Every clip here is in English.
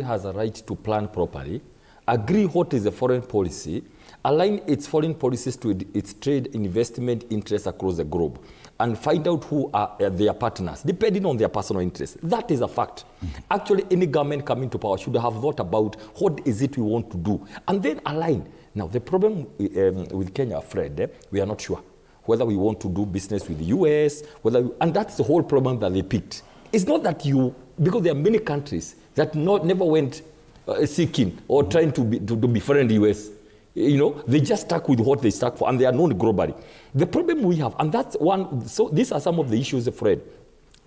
has a right to plan properly, agree what is the foreign policy, align its foreign policies to its trade investment interests across the globe, and find out who are their partners, depending on their personal interests. That is a fact. Actually, any government coming to power should have thought about what is it we want to do, and then align. Now, the problem with Kenya, Fred, we are not sure whether we want to do business with the US, and that's the whole problem that they picked. It's not that because there are many countries that never went seeking or trying to befriend the US. You know, they just stuck with what they stuck for, and they are known globally. The problem we have, and that's one, so these are some of the issues, Fred,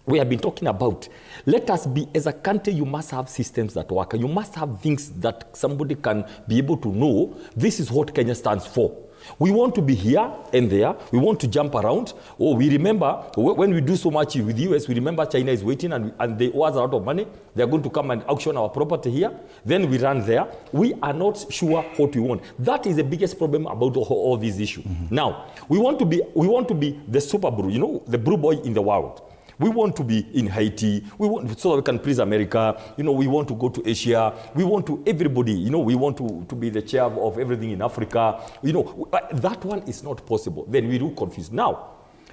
we have been talking about. Let us be, as a country, you must have systems that work. You must have things that somebody can be able to know, this is what Kenya stands for. We want to be here and there. We want to jump around. Oh, we remember when we do so much with the US, we remember China is waiting and they owe us a lot of money. They're going to come and auction our property here. Then we run there. We are not sure what we want. That is the biggest problem about all these issues. Now, we want to be the super brew, you know, the brew boy in the world. We want to be in Haiti. We want so that we can please America. You know, we want to go to Asia. We want to everybody. You know, we want to be the chair of everything in Africa. You know, that one is not possible. Then we do confuse. Now,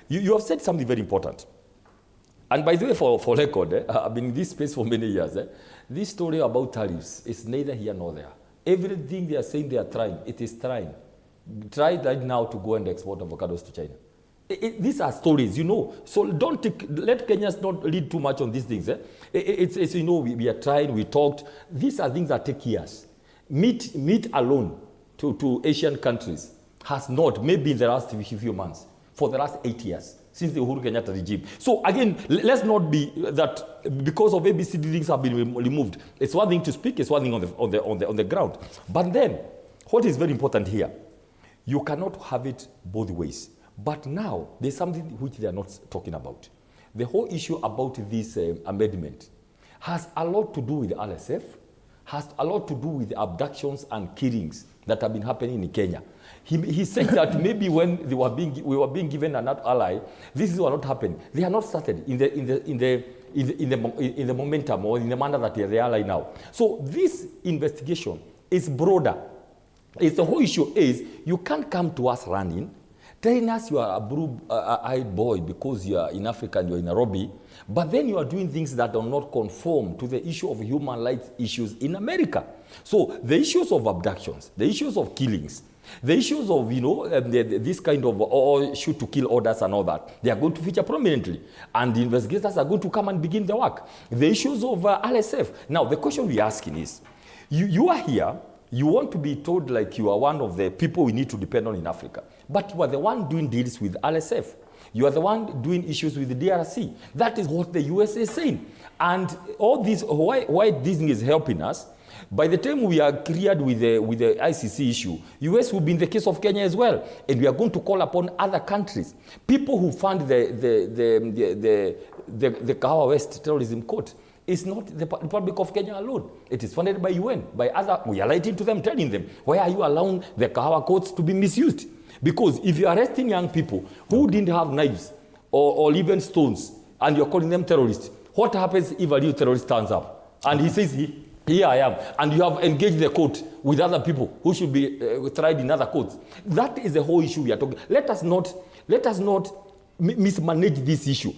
you have said something very important. And by the way, for record, I've been in this space for many years. This story about tariffs is neither here nor there. Everything they are saying they are trying, it is trying. Try right now to go and export avocados to China. These are stories, you know. So let Kenyans not lead too much on these things. It's you know, we are trying, we talked. These are things that take years. Meat alone to Asian countries has not, maybe in the last few months, for the last 8 years, since the Uhuru Kenyatta regime. So again, let's not be that because of ABCD things have been removed. It's one thing to speak, it's one thing on the ground. But then, what is very important here, you cannot have it both ways. But now, there's something which they are not talking about. The whole issue about this amendment has a lot to do with RSF, has a lot to do with the abductions and killings that have been happening in Kenya. He said that maybe when we were being given an ally, this is what not happening. They are not started in the momentum or in the manner that they are ally now. So this investigation is broader. It's the whole issue is you can't come to us running, telling us you are a blue-eyed boy because you are in Africa and you are in Nairobi, but then you are doing things that do not conform to the issue of human rights issues in America. So the issues of abductions, the issues of killings, the issues of, you know, this kind of shoot to kill orders and all that, they are going to feature prominently. And the investigators are going to come and begin the work. The issues of RSF. Now, the question we're asking is, you are here, you want to be told like you are one of the people we need to depend on in Africa. But you are the one doing deals with RSF. You are the one doing issues with the DRC. That is what the US is saying. And all this, why this thing is helping us, by the time we are cleared with the ICC issue, US will be in the case of Kenya as well. And we are going to call upon other countries. People who fund the Kahawa West Terrorism Court. It's not the Republic of Kenya alone. It is funded by UN, by other. We are writing to them, telling them, why are you allowing the Kahawa courts to be misused? Because if you are arresting young people who didn't have knives or even stones, and you're calling them terrorists, what happens if a new terrorist turns up? And he says, here I am. And you have engaged the court with other people who should be tried in other courts. That is the whole issue we are talking. Let us not mismanage this issue.